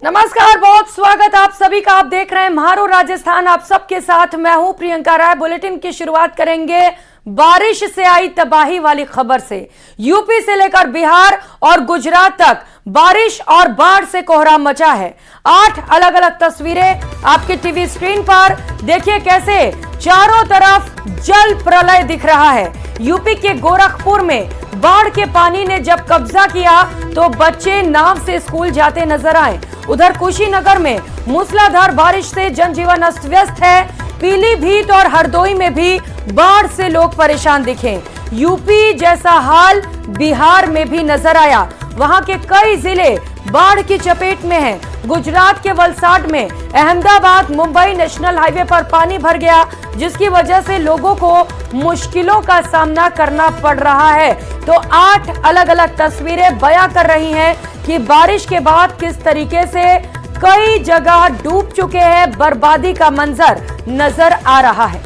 नमस्कार, बहुत स्वागत आप सभी का। आप देख रहे हैं म्हारो राजस्थान। आप सबके साथ मैं हूं प्रियंका राय। बुलेटिन की शुरुआत करेंगे बारिश से आई तबाही वाली खबर से। यूपी से लेकर बिहार और गुजरात तक बारिश और बाढ़ से कोहराम मचा है। 8 अलग अलग तस्वीरें आपकी टीवी स्क्रीन पर देखिए। कैसे चारों तरफ जल प्रलय दिख रहा है। यूपी के गोरखपुर में बाढ़ के पानी ने जब कब्जा किया तो बच्चे नाव से स्कूल जाते नजर आए। उधर कुशीनगर में मूसलाधार बारिश से जनजीवन अस्त व्यस्त है। पीलीभीत और हरदोई में भी बाढ़ से लोग परेशान दिखे। यूपी जैसा हाल बिहार में भी नजर आया। वहां के कई जिले बाढ़ की चपेट में हैं। गुजरात के वलसाड में अहमदाबाद मुंबई नेशनल हाईवे पर पानी भर गया, जिसकी वजह से लोगों को मुश्किलों का सामना करना पड़ रहा है। तो 8 अलग अलग तस्वीरें बयां कर रही हैं कि बारिश के बाद किस तरीके से कई जगह डूब चुके हैं। बर्बादी का मंजर नजर आ रहा है।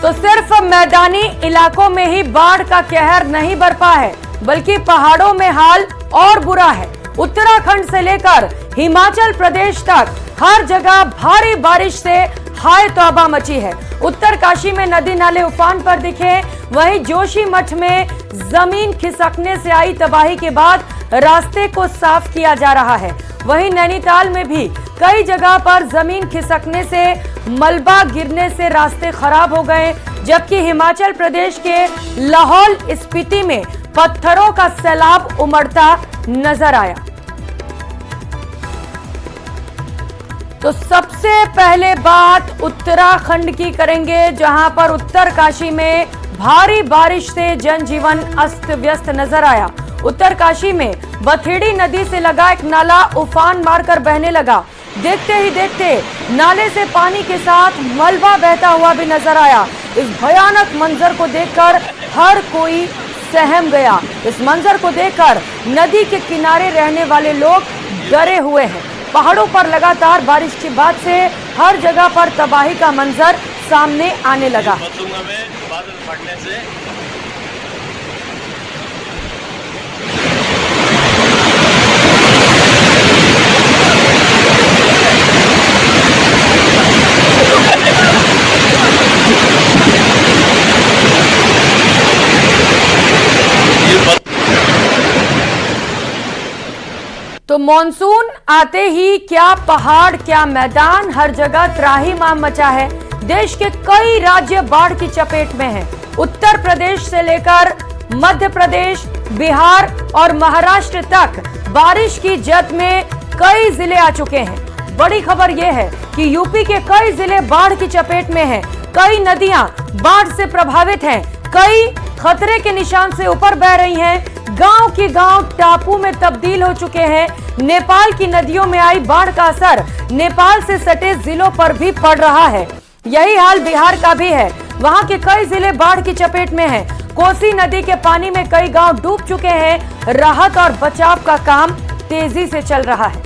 तो सिर्फ मैदानी इलाकों में ही बाढ़ का कहर नहीं बरपा है, बल्कि पहाड़ों में हाल और बुरा है। उत्तराखंड से लेकर हिमाचल प्रदेश तक हर जगह भारी बारिश से हाय तौबा मची है। उत्तरकाशी में नदी नाले उफान पर दिखे। वहीं जोशीमठ में जमीन खिसकने से आई तबाही के बाद रास्ते को साफ किया जा रहा है। वहीं नैनीताल में भी कई जगह पर जमीन खिसकने से मलबा गिरने से रास्ते खराब हो गए, जबकि हिमाचल प्रदेश के लाहौल स्पीति में पत्थरों का सैलाब उमड़ता नजर आया। तो सबसे पहले बात उत्तराखंड की करेंगे, जहां पर उत्तरकाशी में भारी बारिश से जनजीवन अस्त व्यस्त नजर आया। उत्तरकाशी में बथेड़ी नदी से लगा एक नाला उफान मारकर बहने लगा। देखते ही देखते नाले से पानी के साथ मलबा बहता हुआ भी नजर आया। इस भयानक मंजर को देखकर हर कोई सहम गया। इस मंजर को देखकर नदी के किनारे रहने वाले लोग डरे हुए हैं। पहाड़ों पर लगातार बारिश के बाद से हर जगह पर तबाही का मंजर सामने आने लगा। बादल फटने से तो मॉनसून आते ही क्या पहाड़ क्या मैदान, हर जगह त्राहिमाम मचा है। देश के कई राज्य बाढ़ की चपेट में हैं। उत्तर प्रदेश से लेकर मध्य प्रदेश, बिहार और महाराष्ट्र तक बारिश की जद में कई जिले आ चुके हैं। बड़ी खबर यह है कि यूपी के कई जिले बाढ़ की चपेट में हैं। कई नदियां बाढ़ से प्रभावित हैं, कई खतरे के निशान से ऊपर बह रही हैं। गांव के गांव टापू में तब्दील हो चुके हैं। नेपाल की नदियों में आई बाढ़ का असर नेपाल से सटे जिलों पर भी पड़ रहा है। यही हाल बिहार का भी है। वहां के कई जिले बाढ़ की चपेट में हैं। कोसी नदी के पानी में कई गांव डूब चुके हैं। राहत और बचाव का काम तेजी से चल रहा है।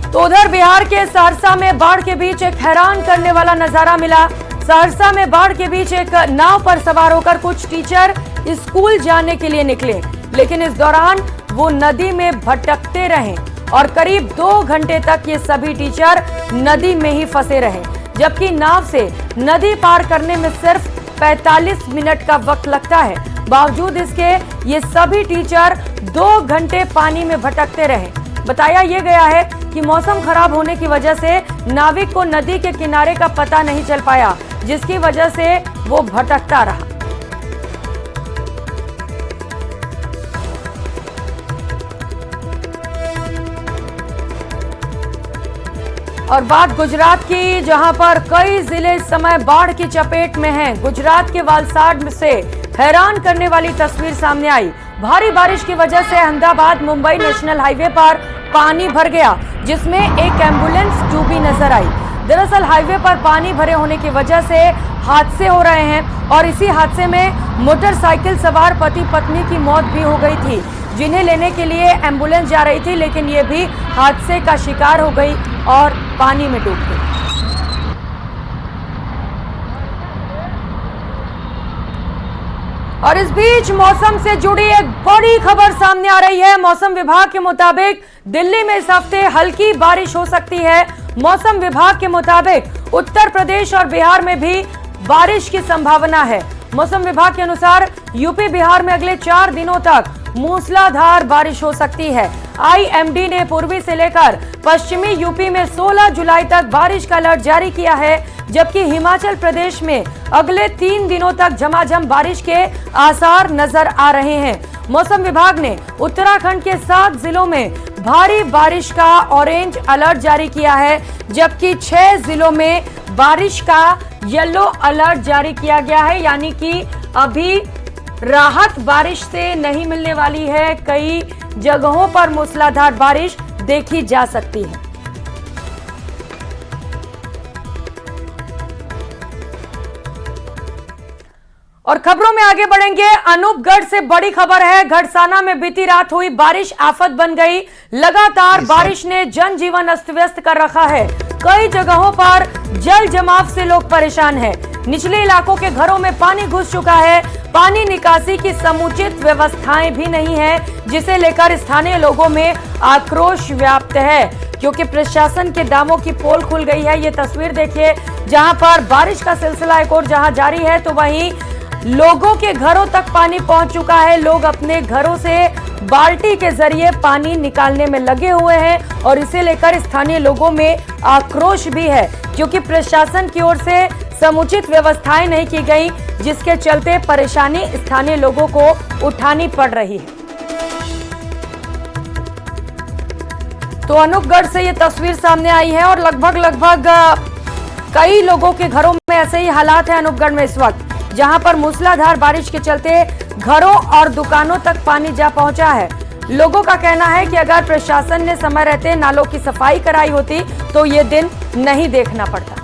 तो उधर बिहार के सहरसा में बाढ़ के बीच एक हैरान करने वाला नजारा मिला। सहरसा में बाढ़ के बीच एक नाव पर सवार होकर कुछ टीचर स्कूल जाने के लिए निकले, लेकिन इस दौरान वो नदी में भटकते रहे और करीब 2 घंटे तक ये सभी टीचर नदी में ही फंसे रहे, जबकि नाव से नदी पार करने में सिर्फ 45 मिनट का वक्त लगता है। बावजूद इसके ये सभी टीचर 2 घंटे पानी में भटकते रहे। बताया यह गया है कि मौसम खराब होने की वजह से नाविक को नदी के किनारे का पता नहीं चल पाया, जिसकी वजह से वो भटकता रहा। और बात गुजरात की, जहां पर कई जिले इस समय बाढ़ की चपेट में हैं। गुजरात के वलसाड से हैरान करने वाली तस्वीर सामने आई। भारी बारिश की वजह से अहमदाबाद मुंबई नेशनल हाईवे पर पानी भर गया, जिसमें एक एम्बुलेंस डूबी नजर आई। दरअसल हाईवे पर पानी भरे होने की वजह से हादसे हो रहे हैं और इसी हादसे में मोटरसाइकिल सवार पति पत्नी की मौत भी हो गई थी, जिन्हें लेने के लिए एम्बुलेंस जा रही थी, लेकिन ये भी हादसे का शिकार हो गई और पानी में डूब गई। और इस बीच मौसम से जुड़ी एक बड़ी खबर सामने आ रही है। मौसम विभाग के मुताबिक दिल्ली में इस हफ्ते हल्की बारिश हो सकती है। मौसम विभाग के मुताबिक उत्तर प्रदेश और बिहार में भी बारिश की संभावना है। मौसम विभाग के अनुसार यूपी बिहार में अगले 4 दिनों तक मूसलाधार बारिश हो सकती है। आईएमडी ने पूर्वी से लेकर पश्चिमी यूपी में 16 जुलाई तक बारिश का अलर्ट जारी किया है, जबकि हिमाचल प्रदेश में अगले 3 दिनों तक झमाझम बारिश के आसार नजर आ रहे हैं। मौसम विभाग ने उत्तराखंड के 7 जिलों में भारी बारिश का ऑरेंज अलर्ट जारी किया है, जबकि 6 जिलों में बारिश का येलो अलर्ट जारी किया गया है। यानी कि अभी राहत बारिश से नहीं मिलने वाली है, कई जगहों पर मूसलाधार बारिश देखी जा सकती है। और खबरों में आगे बढ़ेंगे। अनूपगढ़ से बड़ी खबर है। घड़साना में बीती रात हुई बारिश आफत बन गई। लगातार बारिश ने जनजीवन अस्त व्यस्त कर रखा है। कई जगहों पर जल जमाव से लोग परेशान हैं। निचले इलाकों के घरों में पानी घुस चुका है। पानी निकासी की समुचित व्यवस्थाएं भी नहीं है, जिसे लेकर स्थानीय लोगों में आक्रोश व्याप्त है, क्योंकि प्रशासन के दामों की पोल खुल गई है। ये तस्वीर देखिए, जहां पर बारिश का सिलसिला एक और जहां जारी है, तो वहीं लोगों के घरों तक पानी पहुंच चुका है। लोग अपने घरों से बाल्टी के जरिए पानी निकालने में लगे हुए हैं और इसे लेकर स्थानीय लोगों में आक्रोश भी है, क्योंकि प्रशासन की ओर से समुचित व्यवस्थाएं नहीं की गई, जिसके चलते परेशानी स्थानीय लोगों को उठानी पड़ रही है। तो अनूपगढ़ से ये तस्वीर सामने आई है और लगभग कई लोगों के घरों में ऐसे ही हालात हैं अनूपगढ़ में इस वक्त, जहां पर मूसलाधार बारिश के चलते घरों और दुकानों तक पानी जा पहुंचा है। लोगों का कहना है कि अगर प्रशासन ने समय रहते नालों की सफाई कराई होती तो ये दिन नहीं देखना पड़ता।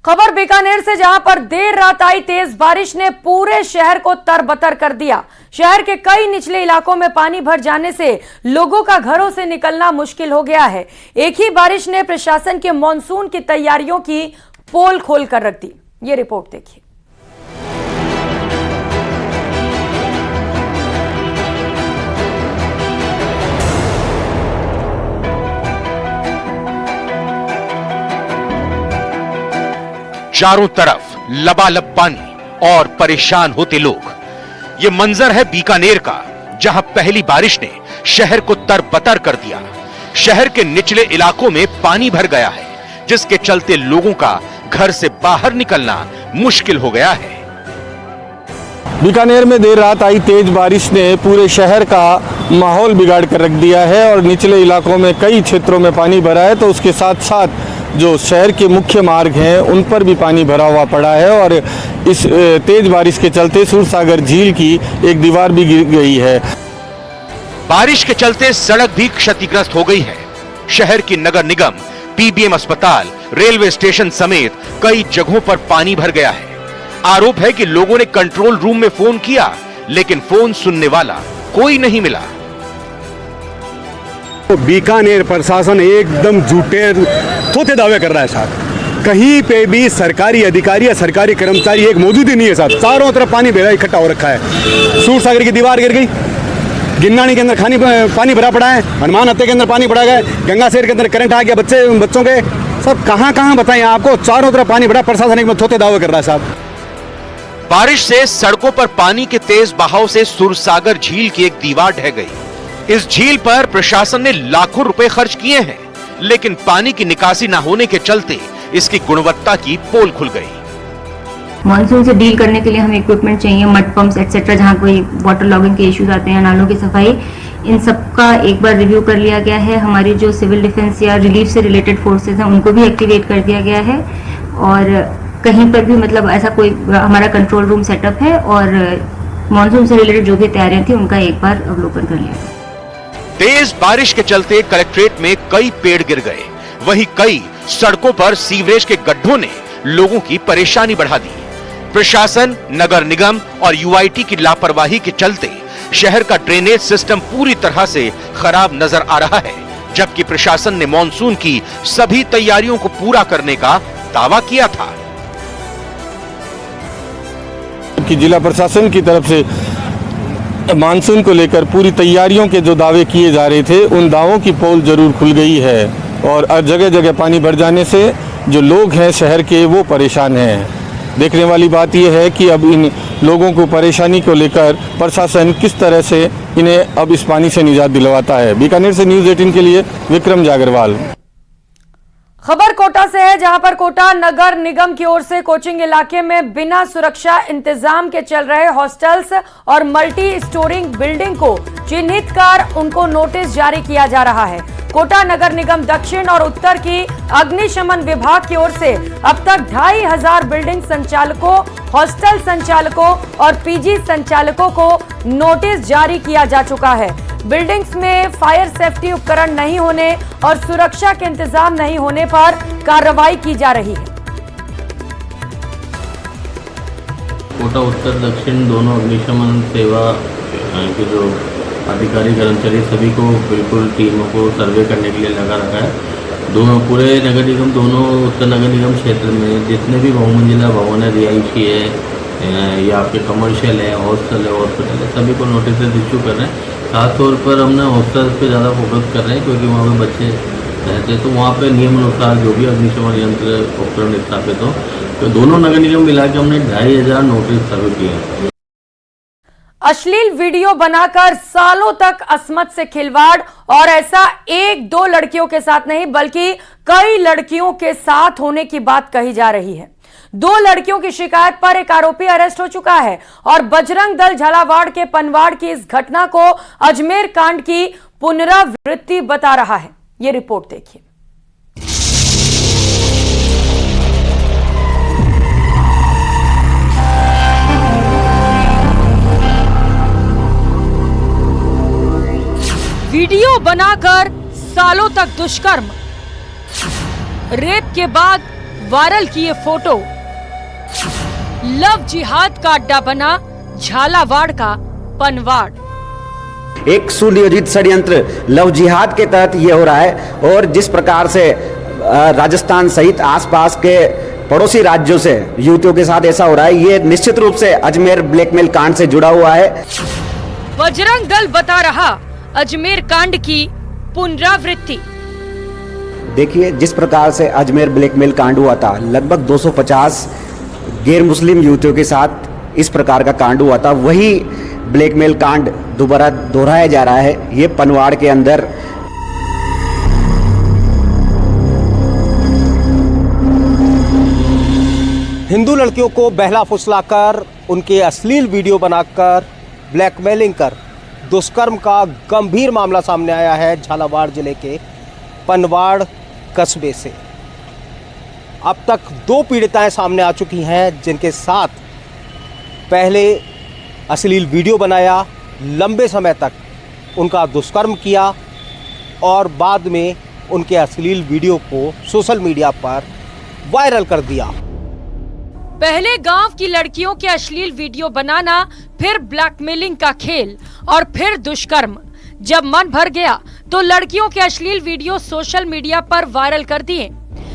खबर बीकानेर से, जहां पर देर रात आई तेज बारिश ने पूरे शहर को तरबतर कर दिया। शहर के कई निचले इलाकों में पानी भर जाने से लोगों का घरों से निकलना मुश्किल हो गया है। एक ही बारिश ने प्रशासन के मॉनसून की तैयारियों की पोल खोल कर रख दी। ये रिपोर्ट देखिए। चारों तरफ लबालब पानी और परेशान होते लोग। ये मंजर है बीकानेर का, जहां पहली बारिश ने शहर को तरबतर कर दिया। शहर के निचले इलाकों में पानी भर गया है, जिसके चलते लोगों का घर से बाहर निकलना मुश्किल हो गया है। बीकानेर में देर रात आई तेज बारिश ने पूरे शहर का माहौल बिगाड़ कर रख दिया है और निचले इलाकों में कई क्षेत्रों में पानी भरा है, तो उसके साथ साथ जो शहर के मुख्य मार्ग हैं उन पर भी पानी भरा हुआ पड़ा है। और इस तेज बारिश के चलते सूरसागर झील की एक दीवार भी गिर गई है। बारिश के चलते सड़क भी क्षतिग्रस्त हो गई है। शहर की नगर निगम, पीबीएम अस्पताल, रेलवे स्टेशन समेत कई जगहों पर पानी भर गया है। आरोप है कि लोगों ने कंट्रोल रूम में फोन किया, लेकिन फोन सुनने वाला कोई नहीं मिला। बीकानेर प्रशासन एकदम झूठे थोथे दावे कर रहा है साहब। कहीं पे भी सरकारी अधिकारी या सरकारी कर्मचारी एक मौजूद ही नहीं है साहब। चारों तरफ पानी भरा इकट्ठा हो रखा है। सूरसागर की दीवार गिर गई, गिन्नानी के अंदर पानी भरा पड़ा है, हनुमान हत्या के अंदर पानी भरा गया, गंगा शहर के अंदर करंट आ गया, बच्चों के सब कहां बताएं आपको। चारों तरफ पानी भरा, प्रशासन एक थोथे दावे कर रहा है साहब। बारिश से सड़कों पर पानी के तेज बहाव से सूरसागर झील की एक दीवार ढह गई। इस झील पर प्रशासन ने लाखों रुपए खर्च किए हैं, लेकिन पानी की निकासी न होने के चलते इसकी गुणवत्ता की पोल खुल गई। मानसून से डील करने के लिए हमें इक्विपमेंट चाहिए, मड पंप्स एक्सेट्रा, जहाँ कोई वाटर लॉगिंग के इश्यूज आते हैं, नालों की सफाई, इन सब का एक बार रिव्यू कर लिया गया है। हमारी जो सिविल डिफेंस या रिलीफ से रिलेटेड फोर्सेज हैं उनको भी एक्टिवेट कर दिया गया है। और कहीं पर भी मतलब ऐसा कोई हमारा कंट्रोल रूम सेटअप है और मानसून से रिलेटेड जो भी तैयारियां थी उनका एक बार अवलोकन कर लिया गया। तेज बारिश के चलते कलेक्ट्रेट में कई पेड़ गिर गए, वहीं कई सड़कों पर सीवरेज के गड्ढों ने लोगों की परेशानी बढ़ा दी। प्रशासन, नगर निगम और यूआईटी की लापरवाही के चलते शहर का ड्रेनेज सिस्टम पूरी तरह से खराब नजर आ रहा है, जबकि प्रशासन ने मॉनसून की सभी तैयारियों को पूरा करने का दावा किया था। जबकि जिला प्रशासन की तरफ से मानसून को लेकर पूरी तैयारियों के जो दावे किए जा रहे थे उन दावों की पोल जरूर खुल गई है और जगह जगह पानी भर जाने से जो लोग हैं शहर के वो परेशान हैं। देखने वाली बात यह है कि अब इन लोगों को परेशानी को लेकर प्रशासन किस तरह से इन्हें अब इस पानी से निजात दिलवाता है। बीकानेर से न्यूज़ 18 के लिए विक्रम जागरवाल। खबर कोटा से है, जहां पर कोटा नगर निगम की ओर से कोचिंग इलाके में बिना सुरक्षा इंतजाम के चल रहे हॉस्टल्स और मल्टी स्टोरिंग बिल्डिंग को चिन्हित कर उनको नोटिस जारी किया जा रहा है। कोटा नगर निगम दक्षिण और उत्तर की अग्निशमन विभाग की ओर से अब तक 2500 बिल्डिंग संचालकों, हॉस्टल संचालकों और पीजी संचालकों को नोटिस जारी किया जा चुका है। बिल्डिंग्स में फायर सेफ्टी उपकरण नहीं होने और सुरक्षा के इंतजाम नहीं होने पर कार्रवाई की जा रही है। कोटा उत्तर दक्षिण दोनों अग्निशमन सेवा के जो अधिकारी कर्मचारी सभी को बिल्कुल टीमों को सर्वे करने के लिए लगा रखा है। दोनों पूरे नगर निगम, दोनों उत्तर नगर निगम क्षेत्र में जितने भी बहुमंजिला भवन है, रिहायशी है या आपके कमर्शियल है, हॉस्टल है, हॉस्पिटल है, सभी को नोटिस इशू कर रहे हैं। खास तौर पर हमने हॉस्टल्स पे ज़्यादा फोकस कर रहे हैं क्योंकि वहाँ पे बच्चे रहते हैं, तो वहाँ पे नियम अनुसार जो भी अग्निशमन यंत्र उपकरण स्थापित हो, तो दोनों नगर निगम मिला के हमने 2500 नोटिस सर्वे किए हैं। अश्लील वीडियो बनाकर सालों तक अस्मत से खिलवाड़, और ऐसा एक दो लड़कियों के साथ नहीं बल्कि कई लड़कियों के साथ होने की बात कही जा रही है। 2 लड़कियों की शिकायत पर एक आरोपी अरेस्ट हो चुका है और बजरंग दल झालावाड़ के पनवाड़ की इस घटना को अजमेर कांड की पुनरावृत्ति बता रहा है। यह रिपोर्ट देखिए। वीडियो बनाकर सालों तक दुष्कर्म, रेप के बाद वायरल किए फोटो, लव जिहाद का अड्डा बना झालावाड़ का पनवाड़। एक सुनियोजित षड्यंत्र लव जिहाद के तहत ये हो रहा है और जिस प्रकार से राजस्थान सहित आसपास के पड़ोसी राज्यों से युवतियों के साथ ऐसा हो रहा है, ये निश्चित रूप से अजमेर ब्लैकमेल कांड से जुड़ा हुआ है। बजरंग दल बता रहा अजमेर कांड की पुनरावृत्ति। देखिए, जिस प्रकार से अजमेर ब्लैकमेल कांड हुआ था, लगभग 250 गैर मुस्लिम युवतियों के साथ इस प्रकार का कांड हुआ था, वही ब्लैकमेल कांड दोबारा दोहराया जा रहा है। ये पनवाड़ के अंदर हिंदू लड़कियों को बहला फुसलाकर उनके अश्लील वीडियो बनाकर ब्लैकमेलिंग कर दुष्कर्म का गंभीर मामला सामने आया है झालावाड़ जिले के पनवाड़ कस्बे से। अब तक 2 पीड़िताएं सामने आ चुकी हैं जिनके साथ पहले अश्लील वीडियो बनाया, लंबे समय तक उनका दुष्कर्म किया और बाद में उनके अश्लील वीडियो को सोशल मीडिया पर वायरल कर दिया। पहले गांव की लड़कियों के अश्लील वीडियो बनाना, फिर ब्लैकमेलिंग का खेल और फिर दुष्कर्म। जब मन भर गया तो लड़कियों के अश्लील वीडियो सोशल मीडिया पर वायरल कर दिए।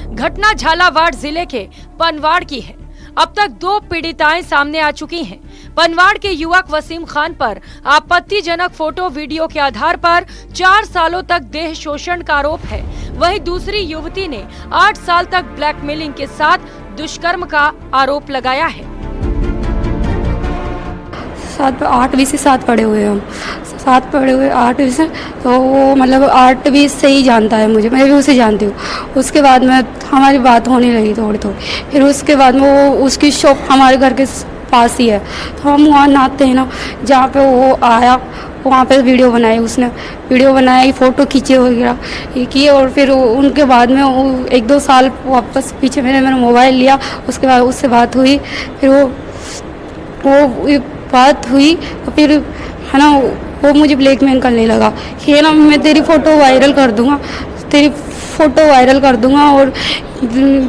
घटना झालावाड़ जिले के पनवाड़ की है। अब तक 2 पीड़िताएं सामने आ चुकी हैं। पनवाड़ के युवक वसीम खान पर आपत्तिजनक फोटो वीडियो के आधार पर 4 सालों तक देह शोषण का आरोप है। वहीं दूसरी युवती ने 8 साल तक ब्लैकमेलिंग के साथ दुष्कर्म का आरोप लगाया है। 8वीं से साथ पढ़े हुए हम, 8वीं से, तो वो मतलब 8वीं से ही जानता है मुझे, मैं भी उसे जानती हूँ। उसके बाद में हमारी बात होने लगी थोड़ी थोड़ी। फिर उसके बाद में वो उसकी शॉप हमारे घर के पास ही है, तो हम वहाँ नहाते हैं ना, जहाँ पे वो आया वहाँ पे वीडियो बनाई, उसने वीडियो बनाई, फ़ोटो खींचे वगैरह ये किए। और फिर उनके बाद में वो 1-2 साल वापस पीछे मेरा मोबाइल लिया, उसके बाद उससे बात हुई। फिर वो बात हुई तो फिर है ना वो मुझे ब्लैकमेल करने लगा कि है ना मैं तेरी फ़ोटो वायरल कर दूँगा, तेरी फ़ोटो वायरल कर दूँगा और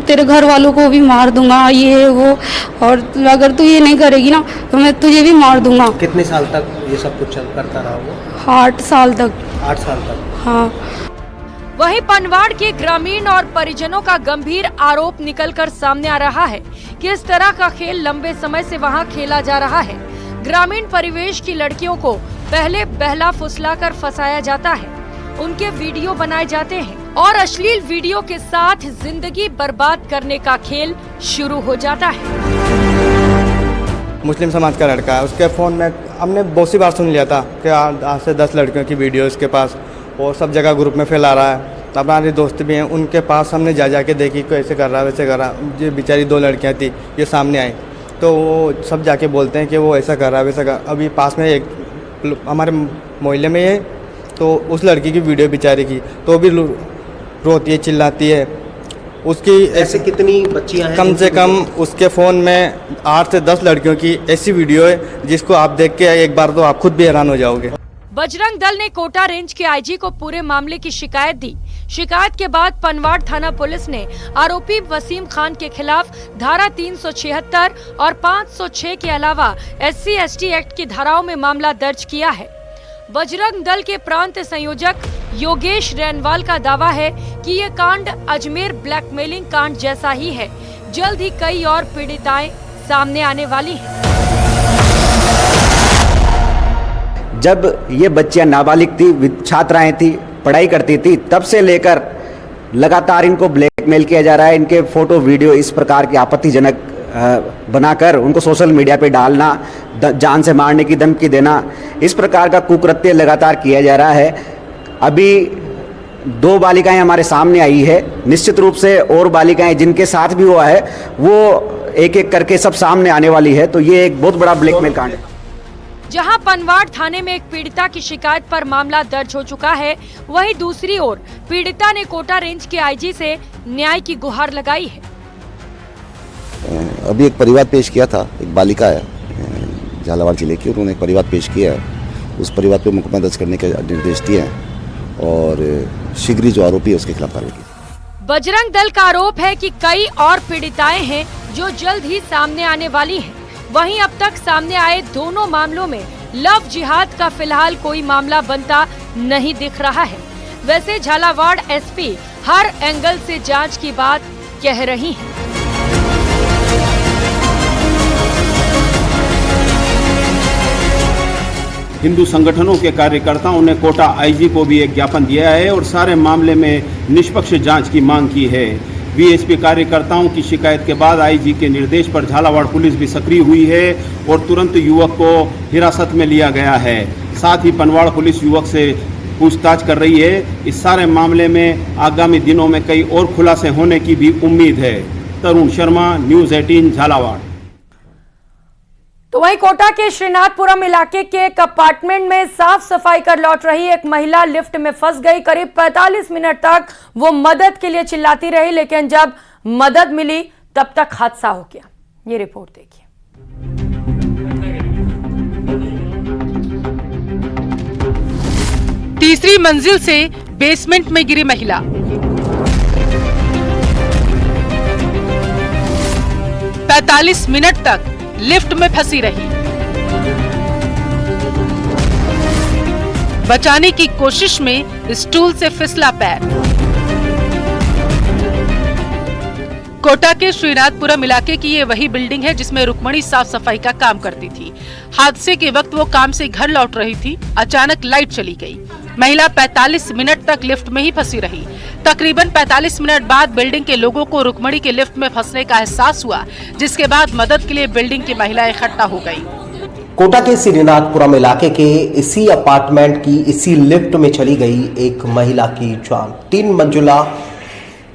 तेरे घर वालों को भी मार दूँगा, ये वो, और अगर तू ये नहीं करेगी ना तो मैं तुझे भी मार दूँगा। कितने साल तक ये सब कुछ करता रहा वो? 8 साल तक। 8 साल तक। हाँ। वहीं पनवाड़ के ग्रामीण और परिजनों का गंभीर आरोप निकलकर सामने आ रहा है कि इस तरह का खेल लंबे समय से वहां खेला जा रहा है। ग्रामीण परिवेश की लड़कियों को पहले बहला फुसलाकर फंसाया जाता है, उनके वीडियो बनाए जाते हैं और अश्लील वीडियो के साथ जिंदगी बर्बाद करने का खेल शुरू हो जाता है। मुस्लिम समाज का लड़का है, उसके फ़ोन में हमने बहुत सी बार सुन लिया था कि 8 से 10 लड़कियों की वीडियो इसके पास और सब जगह ग्रुप में फैला रहा है। हमारे दोस्त भी हैं, उनके पास हमने जा के देखी को ऐसे कर रहा है वैसे कर रहा है। ये बेचारी 2 लड़कियां थी, ये सामने आई तो वो सब जाके बोलते हैं कि वो ऐसा कर रहा है वैसा कर। अभी पास में एक हमारे मोहल्ले में है, तो उस लड़की की वीडियो बेचारी की तो भी रोती है, चिल्लाती है। उसकी ऐसे कितनी बच्चियां हैं? कम से कम उसके फ़ोन में 8 से 10 लड़कियों की ऐसी वीडियो है जिसको आप देख के एक बार तो आप खुद भी हैरान हो जाओगे। बजरंग दल ने कोटा रेंज के आईजी को पूरे मामले की शिकायत दी। शिकायत के बाद पनवाड़ थाना पुलिस ने आरोपी वसीम खान के खिलाफ धारा 376 और 506 के अलावा SC/ST एक्ट की धाराओं में मामला दर्ज किया है। बजरंग दल के प्रांत संयोजक योगेश रैनवाल का दावा है कि ये कांड अजमेर ब्लैकमेलिंग कांड जैसा ही है। जल्द ही कई और पीड़िताएं सामने आने वाली हैं। जब ये बच्चियां नाबालिग थी, छात्राएं थी, पढ़ाई करती थी, तब से लेकर लगातार इनको ब्लैकमेल किया जा रहा है। इनके फोटो वीडियो इस प्रकार की आपत्तिजनक बनाकर उनको सोशल मीडिया पे डालना, जान से मारने की धमकी देना, इस प्रकार का कुकृत्य लगातार किया जा रहा है। अभी 2 बालिकाएं हमारे सामने आई है। निश्चित रूप से और बालिकाएं जिनके साथ भी हुआ है वो एक एक करके सब सामने आने वाली है। तो ये एक बहुत बड़ा ब्लैकमेल कांड है। जहां पनवाड़ थाने में एक पीड़िता की शिकायत पर मामला दर्ज हो चुका है, वहीं दूसरी ओर पीड़िता ने कोटा रेंज के आईजी से न्याय की गुहार लगाई है। अभी एक परिवाद पेश किया था, एक बालिका है झालावाड़ जिले की, उन्होंने एक परिवाद पेश किया है। उस परिवाद पे मुकदमा दर्ज करने के निर्देश दिए हैं और शीघ्र जो आरोपी है उसके खिलाफ कार्रवाई की। बजरंग दल का आरोप है कि कई और पीड़िताएं हैं जो जल्द ही सामने आने वाली हैं। वहीं अब तक सामने आए दोनों मामलों में लव जिहाद का फिलहाल कोई मामला बनता नहीं दिख रहा है। वैसे झालावाड़ एसपी हर एंगल से जांच की बात कह रही हैं। हिंदू संगठनों के कार्यकर्ताओं ने कोटा आईजी को भी एक ज्ञापन दिया है और सारे मामले में निष्पक्ष जांच की मांग की है। वीएसपी कार्यकर्ताओं की शिकायत के बाद आईजी के निर्देश पर झालावाड़ पुलिस भी सक्रिय हुई है और तुरंत युवक को हिरासत में लिया गया है। साथ ही पनवाड़ पुलिस युवक से पूछताछ कर रही है। इस सारे मामले में आगामी दिनों में कई और खुलासे होने की भी उम्मीद है। तरुण शर्मा, न्यूज़ 18 झालावाड़। तो वहीं कोटा के श्रीनाथपुरम इलाके के एक अपार्टमेंट में साफ सफाई कर लौट रही एक महिला लिफ्ट में फंस गई। करीब 45 मिनट तक वो मदद के लिए चिल्लाती रही, लेकिन जब मदद मिली तब तक हादसा हो गया। ये रिपोर्ट देखिए। तीसरी मंजिल से बेसमेंट में गिरी महिला। पैंतालीस मिनट तक लिफ्ट में फंसी रही। बचाने की कोशिश में स्टूल से फिसला पैर। कोटा के श्रीनाथपुरम इलाके की ये वही बिल्डिंग है जिसमें रुक्मणी साफ सफाई का काम करती थी। हादसे के वक्त वो काम से घर लौट रही थी। अचानक लाइट चली गई। महिला 45 मिनट तक लिफ्ट में ही फंसी रही। तकरीबन 45 मिनट बाद बिल्डिंग के लोगों को रुक्मणी के लिफ्ट में फंसने का एहसास हुआ, जिसके बाद मदद के लिए बिल्डिंग की महिलाएं इकट्ठा हो गई। कोटा के श्रीनाथपुरम इलाके के इसी अपार्टमेंट की इसी लिफ्ट में चली गई एक महिला की जान। 3 मंजिला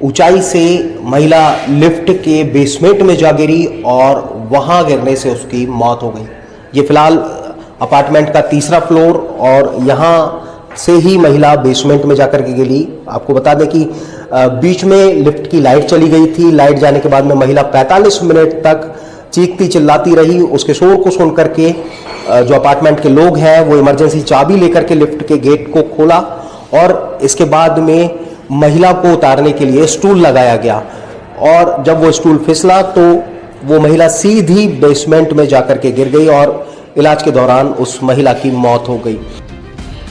ऊंचाई से महिला लिफ्ट के बेसमेंट में जा गिरी और वहां गिरने से उसकी मौत हो गई। ये फिलहाल अपार्टमेंट का 3रा फ्लोर और यहाँ से ही महिला बेसमेंट में जाकर के गिरी। आपको बता दें कि बीच में लिफ्ट की लाइट चली गई थी। लाइट जाने के बाद में महिला 45 मिनट तक चीखती चिल्लाती रही। उसके शोर को सुन करके जो अपार्टमेंट के लोग हैं वो इमरजेंसी चाबी लेकर के लिफ्ट के गेट को खोला और इसके बाद में महिला को उतारने के लिए स्टूल लगाया गया और जब वो स्टूल फिसला तो वो महिला सीधी बेसमेंट में जाकर के गिर गई और इलाज के दौरान उस महिला की मौत हो गई।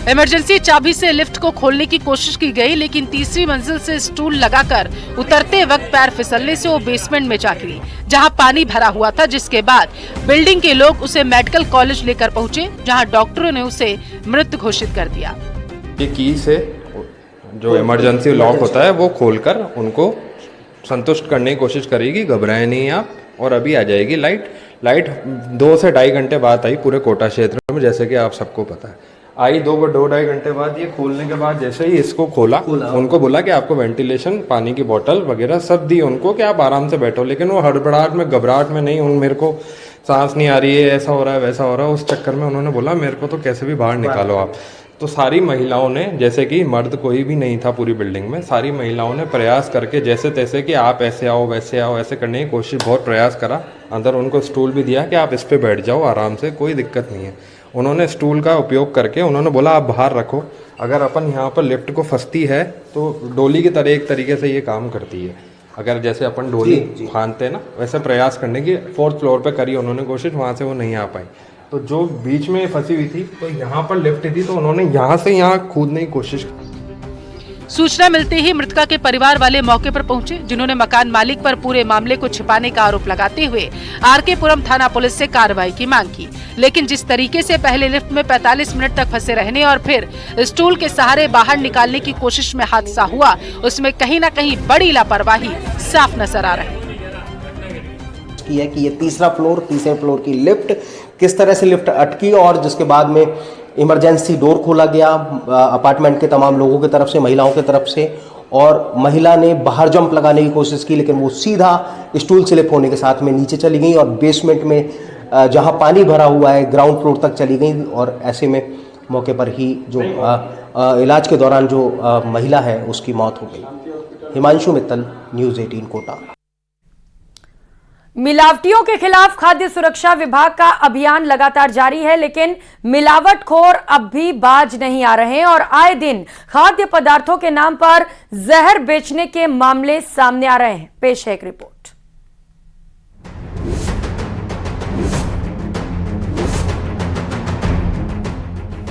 इमरजेंसी चाबी से लिफ्ट को खोलने की कोशिश की गई, लेकिन तीसरी मंजिल से स्टूल लगाकर उतरते वक्त पैर फिसलने से वो बेसमेंट में जा गिरी, जहां पानी भरा हुआ था। जिसके बाद बिल्डिंग के लोग उसे मेडिकल कॉलेज लेकर पहुंचे, जहां डॉक्टरों ने उसे मृत घोषित कर दिया। ये की से जो इमरजेंसी लॉक होता है वो खोलकर उनको संतुष्ट करने की कोशिश करेगी, घबराए नहीं आप, और अभी आ जाएगी लाइट 2 से 2.5 घंटे बाद आई पूरे कोटा क्षेत्र में, जैसे कि आप सबको पता है। आई 2-2.5 घंटे बाद। ये खोलने के बाद जैसे ही इसको खोला, उनको बोला कि आपको वेंटिलेशन, पानी की बोतल वगैरह सब दी उनको कि आप आराम से बैठो, लेकिन वो हड़बड़ाहट में, घबराहट में नहीं, मेरे को सांस नहीं आ रही है, ऐसा हो रहा है, वैसा हो रहा है, उस चक्कर में उन्होंने बोला मेरे को तो कैसे भी बाहर निकालो आप। तो सारी महिलाओं ने, जैसे कि मर्द कोई भी नहीं था पूरी बिल्डिंग में, सारी महिलाओं ने प्रयास करके जैसे तैसे कि आप ऐसे आओ वैसे आओ, ऐसे करने की कोशिश, बहुत प्रयास करा। अंदर उनको स्टूल भी दिया कि आप इस पे बैठ जाओ आराम से, कोई दिक्कत नहीं है। उन्होंने स्टूल का उपयोग करके उन्होंने बोला आप बाहर रखो, अगर अपन यहाँ पर लिफ्ट को फंसती है तो डोली की तरह एक तरीके से ये काम करती है, अगर जैसे अपन डोली फांदते हैं ना, वैसे प्रयास करने की 4th फ्लोर पे करी उन्होंने कोशिश, वहाँ से वो नहीं आ पाई। तो जो बीच में फंसी हुई थी, तो यहाँ पर लिफ्ट थी, तो उन्होंने यहाँ से यहाँ कूदने की कोशिश की। सूचना मिलते ही मृतका के परिवार वाले मौके पर पहुंचे, जिन्होंने मकान मालिक पर पूरे मामले को छिपाने का आरोप लगाते हुए आरकेपुरम थाना पुलिस से कार्रवाई की मांग की। लेकिन जिस तरीके से पहले लिफ्ट में 45 मिनट तक फंसे रहने और फिर स्टूल के सहारे बाहर निकालने की कोशिश में हादसा हुआ, उसमें कहीं न कहीं बड़ी लापरवाही साफ नजर आ रही है कि ये तीसरे फ्लोर की लिफ्ट किस तरह से लिफ्ट अटकी और जिसके बाद में इमरजेंसी डोर खोला गया अपार्टमेंट के तमाम लोगों की तरफ से, महिलाओं की तरफ से, और महिला ने बाहर जंप लगाने की कोशिश की, लेकिन वो सीधा स्टूल स्लिप होने के साथ में नीचे चली गई और बेसमेंट में जहां पानी भरा हुआ है ग्राउंड फ्लोर तक चली गई। और ऐसे में मौके पर ही जो इलाज के दौरान जो महिला है उसकी मौत हो गई। हिमांशु मित्तल, न्यूज़ 18 कोटा। मिलावटियों के खिलाफ खाद्य सुरक्षा विभाग का अभियान लगातार जारी है, लेकिन मिलावटखोर अब भी बाज नहीं आ रहे हैं और आए दिन खाद्य पदार्थों के नाम पर जहर बेचने के मामले सामने आ रहे हैं। पेश है एक रिपोर्ट।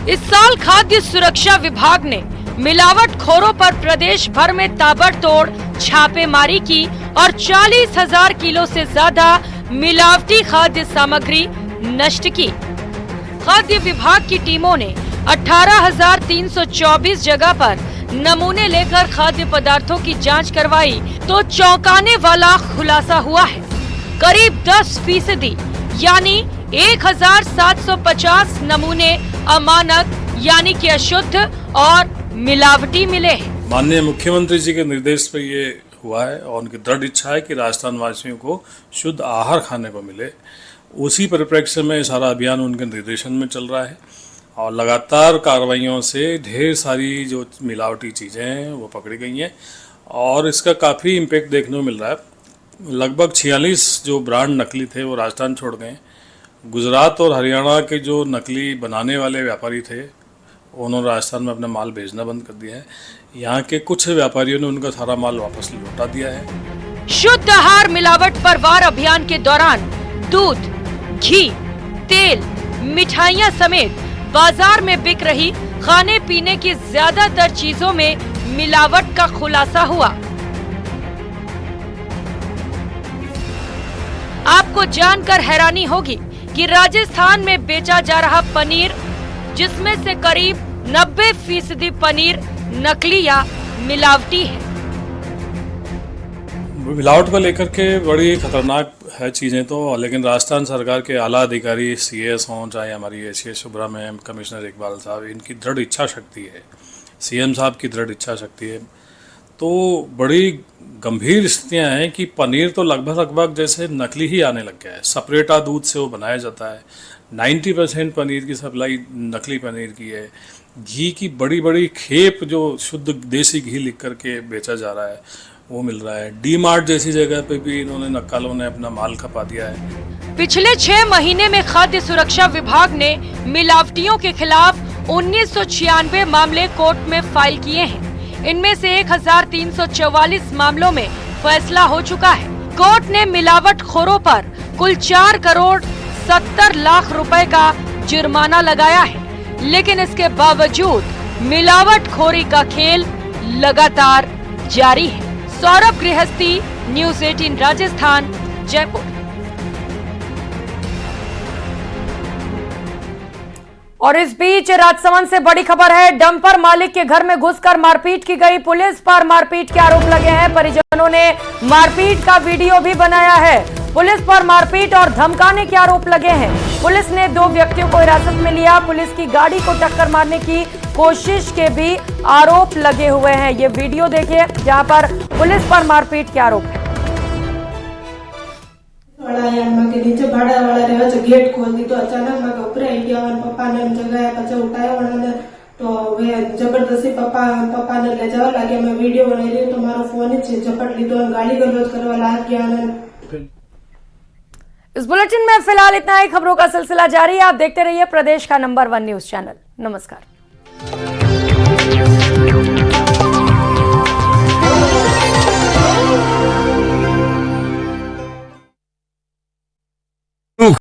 इस साल खाद्य सुरक्षा विभाग ने मिलावटखोरों पर प्रदेश भर में ताबड़तोड़ छापेमारी की और 40,000 किलो से ज्यादा मिलावटी खाद्य सामग्री नष्ट की। खाद्य विभाग की टीमों ने 18,324 जगह पर नमूने लेकर खाद्य पदार्थों की जांच करवाई तो चौंकाने वाला खुलासा हुआ है। करीब 10% यानी 1,750 नमूने अमानक यानी कि अशुद्ध और मिलावटी मिले हैं। माननीय मुख्यमंत्री जी के निर्देश पर ये हुआ है और उनकी दृढ़ इच्छा है कि राजस्थान वासियों को शुद्ध आहार खाने को मिले। उसी परिप्रेक्ष्य में सारा अभियान उनके निर्देशन में चल रहा है और लगातार कार्रवाइयों से ढेर सारी जो मिलावटी चीज़ें हैं वो पकड़ी गई हैं और इसका काफ़ी इम्पैक्ट देखने को मिल रहा है। लगभग 46 जो ब्रांड नकली थे वो राजस्थान छोड़ गए। गुजरात और हरियाणा के जो नकली बनाने वाले व्यापारी थे उन्होंने राजस्थान में अपना माल भेजना बंद कर दिया है। यहाँ के कुछ व्यापारियों ने उनका सारा माल वापस लौटा दिया है। शुद्ध आहार मिलावट पर वार अभियान के दौरान दूध, घी, तेल, मिठाइयाँ समेत बाजार में बिक रही खाने पीने की ज्यादातर चीजों में मिलावट का खुलासा हुआ। आपको जानकर हैरानी होगी कि राजस्थान में बेचा जा रहा पनीर, जिसमें से करीब 90% पनीर नकली या मिलावटी है। मिलावट को लेकर के बड़ी खतरनाक है चीज़ें तो, लेकिन राजस्थान सरकार के आला अधिकारी CS हों, चाहे हमारी ACS Shubhra ma'am, commissioner Iqbal साहब, इनकी दृढ़ इच्छा शक्ति है, CM साहब की दृढ़ इच्छा शक्ति है, तो बड़ी गंभीर स्थितियाँ हैं कि पनीर तो लगभग जैसे नकली ही आने लग गया है। सपरेटा दूध से वो बनाया जाता है। 90% पनीर की सप्लाई नकली पनीर की है। घी की बड़ी खेप जो शुद्ध देसी घी लिख करके बेचा जा रहा है वो मिल रहा है। D-Mart जैसी जगह पे भी इन्होंने नक्कालों ने अपना माल खपा दिया है। पिछले 6 महीने में खाद्य सुरक्षा विभाग ने मिलावटियों के खिलाफ 1996 मामले कोर्ट में फाइल किए हैं। इनमें से 1,344 मामलों में फैसला हो चुका है। कोर्ट ने मिलावटखोरों पर कुल 4 करोड़ 70 लाख रुपए का जुर्माना लगाया है। लेकिन इसके बावजूद मिलावटखोरी का खेल लगातार जारी है। सौरभ गृहस्थी, न्यूज़ 18 राजस्थान, जयपुर। और इस बीच राजसमंद से बड़ी खबर है। डंपर मालिक के घर में घुसकर मारपीट की गई। पुलिस पर मारपीट के आरोप लगे हैं। परिजनों ने मारपीट का वीडियो भी बनाया है। पुलिस पर मारपीट और धमकाने के आरोप लगे हैं। पुलिस ने 2 व्यक्तियों को हिरासत में लिया। पुलिस की गाड़ी को टक्कर मारने की कोशिश के भी आरोप लगे हुए हैं। ये वीडियो देखिए जहां पर पुलिस पर मारपीट के आरोप है। के नीचे भाड़ा वाला रहवा जो गेट खोल दी तो अचानक मैं ऊपर आई गया और पापा ने जगह पचा उठाया उन्होंने तो वे जबरदस्ती पापा ने ले जावा लगे। मैं वीडियो बना रही तो मारो फोन ही झपट ली तो गाली गलौज करवा लाग गया। इस बुलेटिन में फिलहाल इतना ही। खबरों का सिलसिला जारी है। आप देखते रहिए प्रदेश का नंबर 1 न्यूज चैनल। नमस्कार।